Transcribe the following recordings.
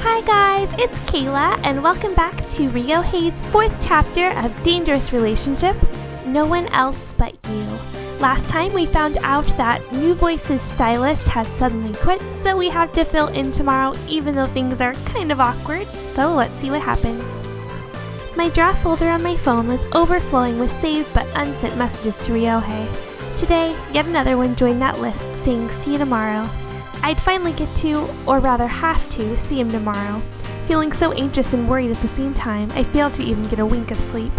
Hi guys, it's Kayla, and welcome back to Ryouhei's 4th chapter of Dangerous Relationship, No One Else But You. Last time we found out that New Voice's stylist had suddenly quit, so we have to fill in tomorrow even though things are kind of awkward, so let's see what happens. My draft folder on my phone was overflowing with saved but unsent messages to Ryouhei. Today, yet another one joined that list saying see you tomorrow. I'd finally get to, or rather have to, see him tomorrow. Feeling so anxious and worried at the same time, I failed to even get a wink of sleep.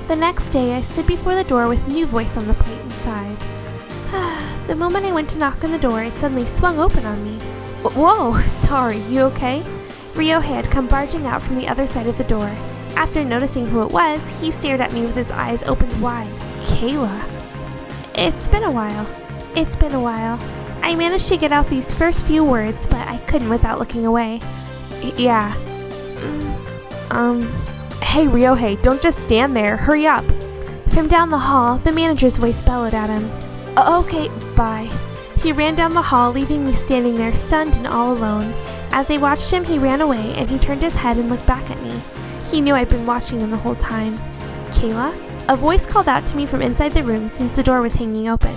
The next day, I stood before the door with New Voice on the plate and sighed. The moment I went to knock on the door, it suddenly swung open on me. Whoa, sorry, you okay? Ryouhei had come barging out from the other side of the door. After noticing who it was, he stared at me with his eyes opened wide. Kayla. It's been a while. I managed to get out these first few words, but I couldn't without looking away. Yeah. Hey Ryouhei, don't just stand there, hurry up. From down the hall, the manager's voice bellowed at him. Okay, bye. He ran down the hall, leaving me standing there stunned and all alone. As I watched him, he ran away, and he turned his head and looked back at me. He knew I'd been watching him the whole time. Kayla? A voice called out to me from inside the room since the door was hanging open.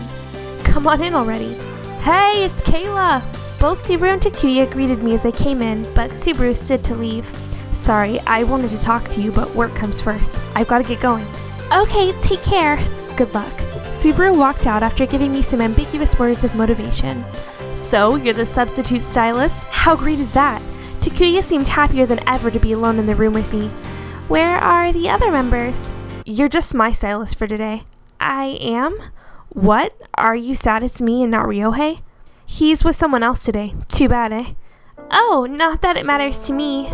Come on in already. Hey, it's Kayla! Both Subaru and Takuya greeted me as I came in, but Subaru stood to leave. Sorry, I wanted to talk to you, but work comes first. I've got to get going. Okay, take care. Good luck. Subaru walked out after giving me some ambiguous words of motivation. So, you're the substitute stylist? How great is that? Takuya seemed happier than ever to be alone in the room with me. Where are the other members? You're just my stylist for today. I am? What? Are you sad it's me and not Ryouhei? He's with someone else today. Too bad, eh? Oh, not that it matters to me.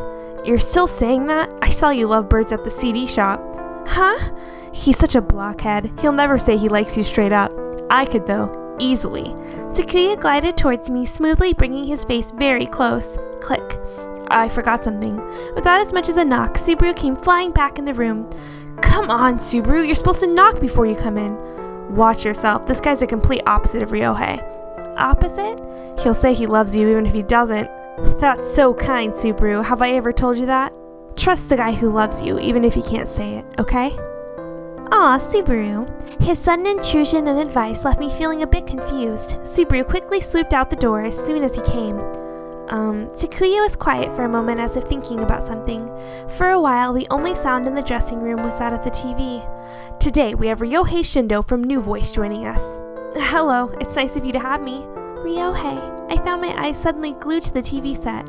You're still saying that? I saw you love birds at the CD shop. Huh? He's such a blockhead. He'll never say he likes you straight up. I could though. Easily. Takuya glided towards me, smoothly bringing his face very close. Click. I forgot something. Without as much as a knock, Subaru came flying back in the room. Come on, Subaru. You're supposed to knock before you come in. Watch yourself. This guy's the complete opposite of Ryouhei. Opposite? He'll say he loves you even if he doesn't. That's so kind, Subaru. Have I ever told you that? Trust the guy who loves you even if he can't say it, okay? Aw, Subaru. His sudden intrusion and advice left me feeling a bit confused. Subaru quickly swooped out the door as soon as he came. Takuya was quiet for a moment as if thinking about something. For a while, the only sound in the dressing room was that of the TV. Today, we have Ryouhei Shindo from New Voice joining us. Hello, it's nice of you to have me. Ryouhei, I found my eyes suddenly glued to the TV set.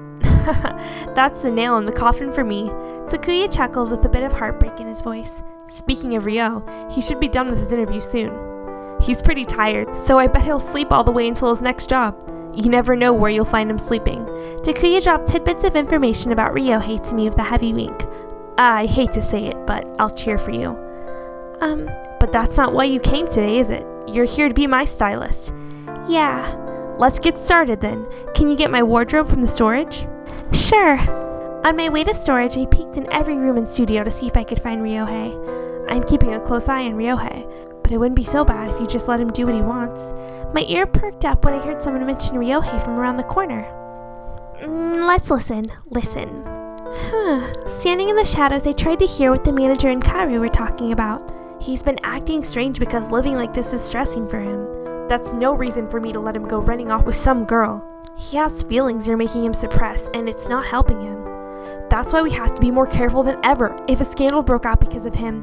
That's the nail in the coffin for me. Takuya chuckled with a bit of heartbreak in his voice. Speaking of Ryo, he should be done with his interview soon. He's pretty tired, so I bet he'll sleep all the way until his next job. You never know where you'll find him sleeping. Takuya dropped tidbits of information about Ryouhei to me with a heavy wink. I hate to say it, but I'll cheer for you. But that's not why you came today, is it? You're here to be my stylist. Yeah. Let's get started then. Can you get my wardrobe from the storage? Sure. On my way to storage, I peeked in every room and studio to see if I could find Ryouhei. I'm keeping a close eye on Ryouhei, but it wouldn't be so bad if you just let him do what he wants. My ear perked up when I heard someone mention Ryouhei from around the corner. Let's listen. Standing in the shadows, I tried to hear what the manager and Karu were talking about. He's been acting strange because living like this is stressing for him. That's no reason for me to let him go running off with some girl. He has feelings you're making him suppress, and it's not helping him. That's why we have to be more careful than ever. If a scandal broke out because of him,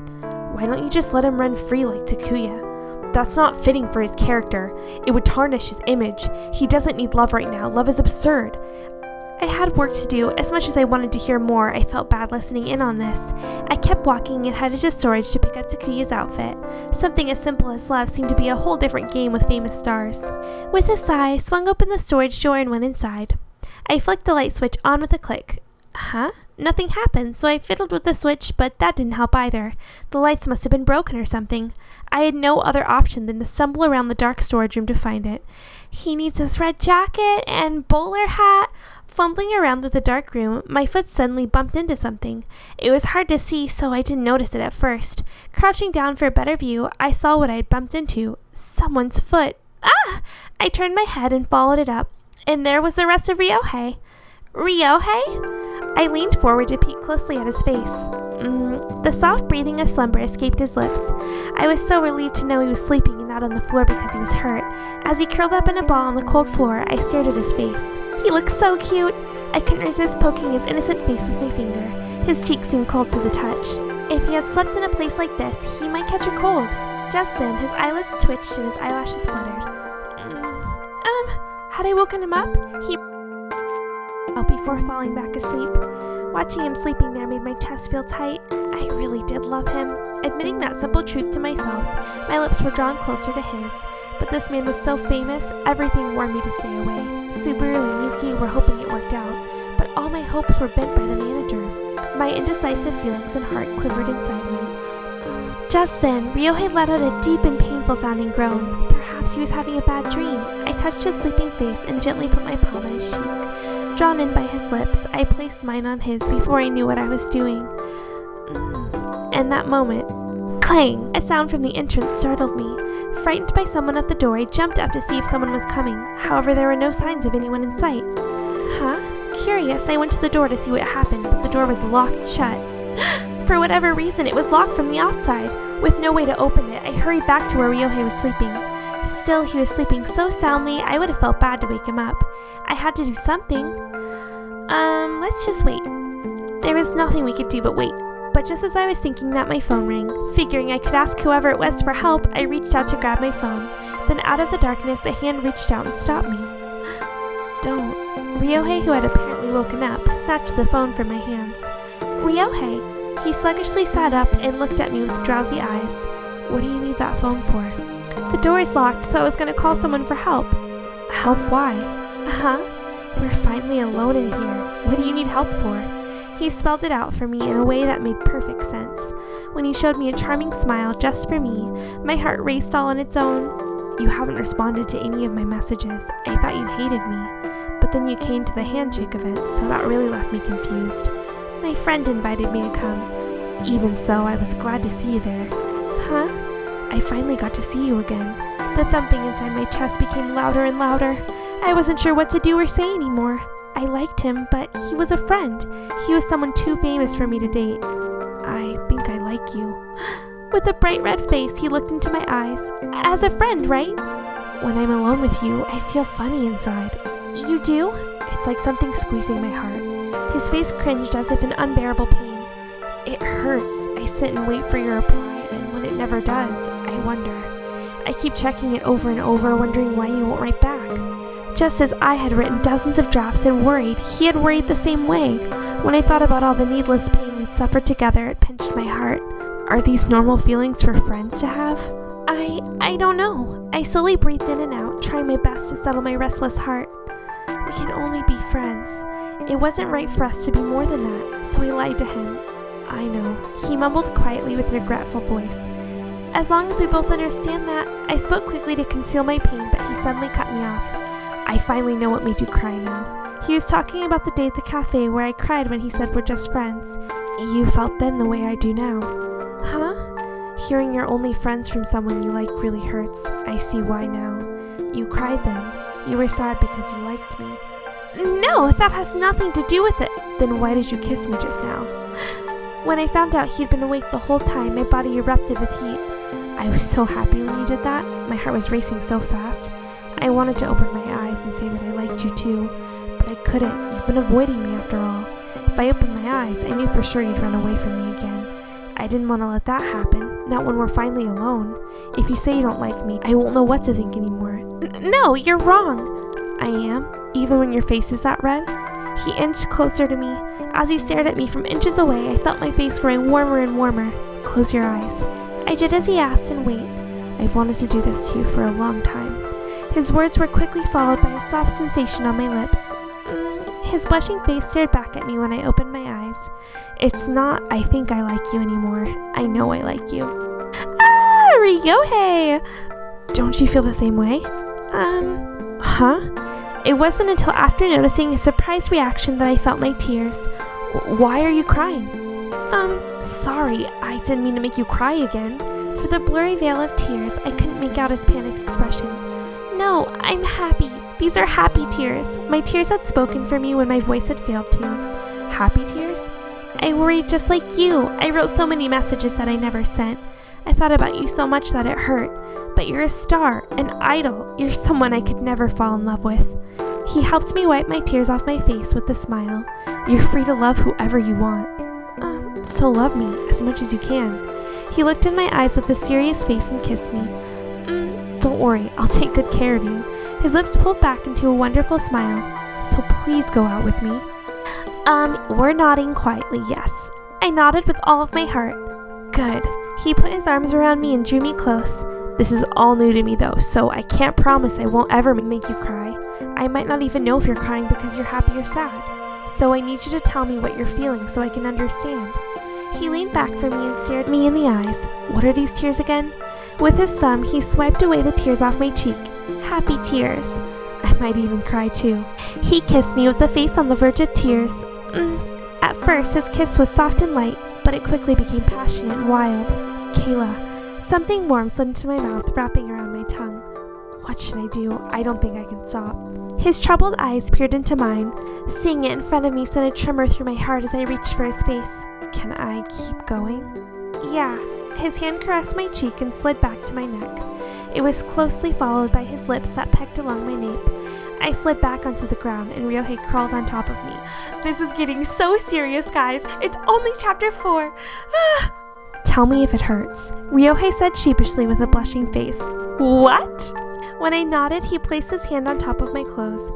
why don't you just let him run free like Takuya? That's not fitting for his character. It would tarnish his image. He doesn't need love right now. Love is absurd. I had work to do. As much as I wanted to hear more, I felt bad listening in on this. I kept walking and headed to storage to pick up Takuya's outfit. Something as simple as love seemed to be a whole different game with famous stars. With a sigh, I swung open the storage door and went inside. I flicked the light switch on with a click. Huh? Nothing happened, so I fiddled with the switch, but that didn't help either. The lights must have been broken or something. I had no other option than to stumble around the dark storage room to find it. He needs his red jacket and bowler hat. Fumbling around with the dark room, my foot suddenly bumped into something. It was hard to see, so I didn't notice it at first. Crouching down for a better view, I saw what I had bumped into. Someone's foot. Ah! I turned my head and followed it up, and there was the rest of Ryouhei. Ryouhei? I leaned forward to peek closely at his face. The soft breathing of slumber escaped his lips. I was so relieved to know he was sleeping and not on the floor because he was hurt. As he curled up in a ball on the cold floor, I stared at his face. He looked so cute. I couldn't resist poking his innocent face with my finger. His cheeks seemed cold to the touch. If he had slept in a place like this, he might catch a cold. Just then, his eyelids twitched and his eyelashes fluttered. Had I woken him up? He before falling back asleep. Watching him sleeping there made my chest feel tight. I really did love him. Admitting that simple truth to myself, my lips were drawn closer to his. But this man was so famous, everything warned me to stay away. Subaru and Yuki were hoping it worked out, but all my hopes were bent by the manager. My indecisive feelings and heart quivered inside me. Just then, Ryouhei let out a deep and painful-sounding groan. Perhaps he was having a bad dream. I touched his sleeping face and gently put my palm on his cheek. Drawn in by his lips, I placed mine on his before I knew what I was doing. And that moment, clang! A sound from the entrance startled me. Frightened by someone at the door, I jumped up to see if someone was coming. However, there were no signs of anyone in sight. Curious, I went to the door to see what happened, but the door was locked shut. For whatever reason, it was locked from the outside. With no way to open it, I hurried back to where Ryouhei was sleeping. Still, he was sleeping so soundly, I would have felt bad to wake him up. I had to do something. Let's just wait. There was nothing we could do but wait. But just as I was thinking that, my phone rang. Figuring I could ask whoever it was for help, I reached out to grab my phone. Then out of the darkness, a hand reached out and stopped me. Don't. Ryouhei, who had apparently woken up, snatched the phone from my hands. Ryouhei! He sluggishly sat up and looked at me with drowsy eyes. What do you need that phone for? The door is locked, so I was going to call someone for help. Help why? We're finally alone in here. What do you need help for? He spelled it out for me in a way that made perfect sense. When he showed me a charming smile just for me, my heart raced all on its own. You haven't responded to any of my messages. I thought you hated me. But then you came to the handshake event, so that really left me confused. My friend invited me to come. Even so, I was glad to see you there. I finally got to see you again. The thumping inside my chest became louder and louder. I wasn't sure what to do or say anymore. I liked him, but he was a friend. He was someone too famous for me to date. I think I like you. With a bright red face, he looked into my eyes. As a friend, right? When I'm alone with you, I feel funny inside. You do? It's like something squeezing my heart. His face cringed as if in unbearable pain. It hurts. I sit and wait for your reply, and when it never does, I wonder. I keep checking it over and over, wondering why you won't write back. Just as I had written dozens of drafts and worried, he had worried the same way. When I thought about all the needless pain we'd suffered together, it pinched my heart. Are these normal feelings for friends to have? I don't know. I slowly breathed in and out, trying my best to settle my restless heart. We can only be friends. It wasn't right for us to be more than that, so I lied to him. I know, he mumbled quietly with a regretful voice. As long as we both understand that, I spoke quickly to conceal my pain, but he suddenly cut me off. I finally know what made you cry now. He was talking about the day at the cafe where I cried when he said we're just friends. You felt then the way I do now. Hearing you're only friends from someone you like really hurts. I see why now. You cried then. You were sad because you liked me. No, that has nothing to do with it. Then why did you kiss me just now? When I found out he'd been awake the whole time, my body erupted with heat. I was so happy when you did that. My heart was racing so fast. I wanted to open my eyes and say that I liked you too, but I couldn't. You've been avoiding me after all. If I opened my eyes, I knew for sure you'd run away from me again. I didn't want to let that happen, not when we're finally alone. If you say you don't like me, I won't know what to think anymore. No, you're wrong. I am, even when your face is that red. He inched closer to me. As he stared at me from inches away, I felt my face growing warmer and warmer. Close your eyes. I did as he asked and wait. I've wanted to do this to you for a long time. His words were quickly followed by a soft sensation on my lips. His blushing face stared back at me when I opened my eyes. It's not, I think I like you anymore. I know I like you. Ryouhei! Don't you feel the same way? It wasn't until after noticing his surprised reaction that I felt my tears. Why are you crying? Sorry, I didn't mean to make you cry again. Through the blurry veil of tears, I couldn't make out his panicked expression. No, I'm happy. These are happy tears. My tears had spoken for me when my voice had failed to. happy tears? I worried just like you. I wrote so many messages that I never sent. I thought about you so much that it hurt. But you're a star, an idol. You're someone I could never fall in love with. He helped me wipe my tears off my face with a smile. You're free to love whoever you want. So love me as much as you can. He looked in my eyes with a serious face and kissed me. Don't worry, I'll take good care of you. His lips pulled back into a wonderful smile. So please go out with me. We're nodding quietly, yes. I nodded with all of my heart. Good. He put his arms around me and drew me close. This is all new to me though, so I can't promise I won't ever make you cry. I might not even know if you're crying because you're happy or sad. So I need you to tell me what you're feeling so I can understand. He leaned back from me and stared me in the eyes. What are these tears again? With his thumb, he swiped away the tears off my cheek. Happy tears. I might even cry too. He kissed me with a face on the verge of tears. At first, his kiss was soft and light, but it quickly became passionate and wild. Kayla. Something warm slid into my mouth, wrapping around my tongue. What should I do? I don't think I can stop. His troubled eyes peered into mine. Seeing it in front of me sent a tremor through my heart as I reached for his face. Can I keep going? Yeah. His hand caressed my cheek and slid back to my neck. It was closely followed by his lips that pecked along my nape. I slid back onto the ground and Ryouhei crawled on top of me. This is getting so serious, guys. It's only chapter 4. Tell me if it hurts, Ryouhei said sheepishly with a blushing face. What? When I nodded, he placed his hand on top of my clothes.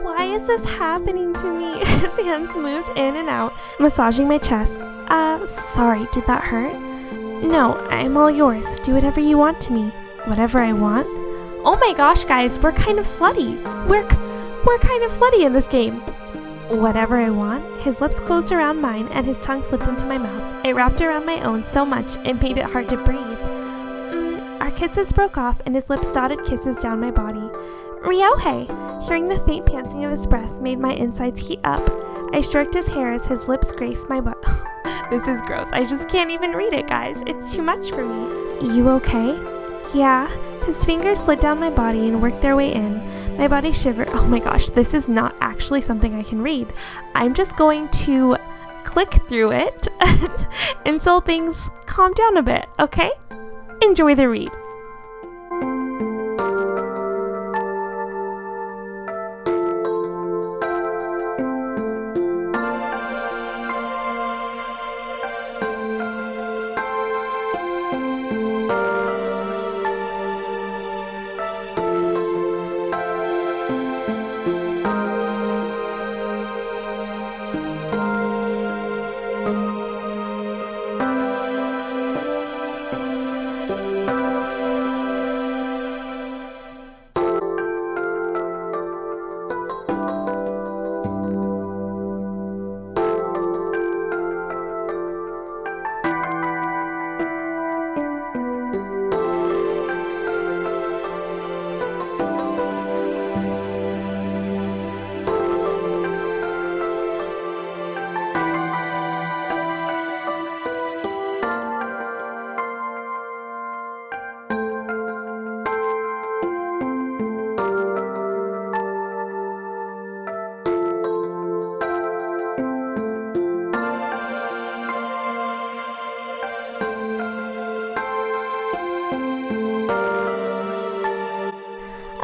Why is this happening to me? His hands moved in and out, massaging my chest. Sorry, did that hurt? No, I'm all yours. Do whatever you want to me. Whatever I want? Oh my gosh, guys, we're kind of slutty. We're kind of slutty in this game. Whatever I want? His lips closed around mine and his tongue slipped into my mouth. It wrapped around my own so much it made it hard to breathe. Our kisses broke off and his lips dotted kisses down my body. Ryouhei! Hearing the faint panting of his breath made my insides heat up. I stroked his hair as his lips graced my butt. This is gross. I just can't even read it, guys. It's too much for me. You okay? Yeah. His fingers slid down my body and worked their way in. My body shivered. Oh my gosh, this is not actually something I can read. I'm just going to click through it until things calm down a bit, okay? Enjoy the read.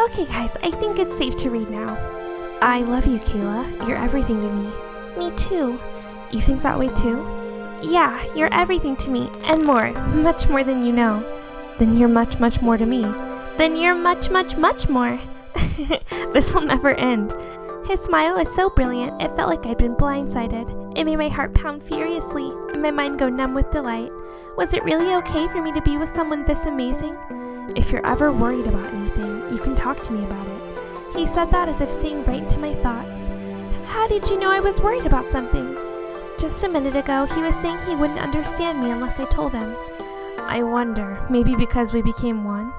Okay guys, I think it's safe to read now. I love you, Kayla. You're everything to me. Me too. You think that way too? Yeah, you're everything to me, and more. Much more than you know. Then you're much, much more to me. Then you're much, much, much more. This will never end. His smile was so brilliant, it felt like I'd been blindsided. It made my heart pound furiously, and my mind go numb with delight. Was it really okay for me to be with someone this amazing? If you're ever worried about anything, you can talk to me about it. He said that as if seeing right into my thoughts. How did you know I was worried about something? Just a minute ago, he was saying he wouldn't understand me unless I told him. I wonder, maybe because we became one?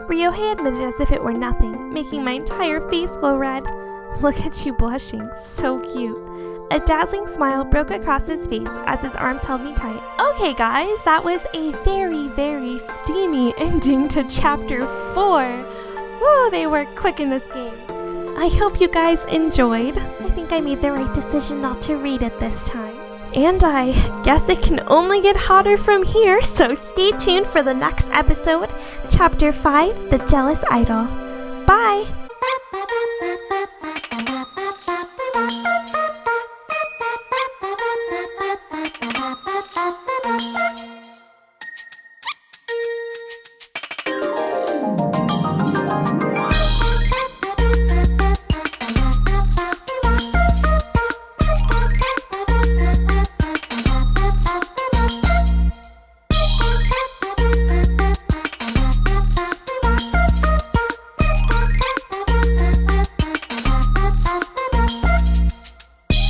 Ryouhei admitted as if it were nothing, making my entire face glow red. Look at you blushing, so cute. A dazzling smile broke across his face as his arms held me tight. Okay guys, that was a very, very steamy ending to chapter 4. Woo, they were quick in this game. I hope you guys enjoyed. I think think I made the right decision not to read it this time. And I guess it can only get hotter from here, so stay tuned for the next episode, Chapter 5, The Jealous Idol. Bye!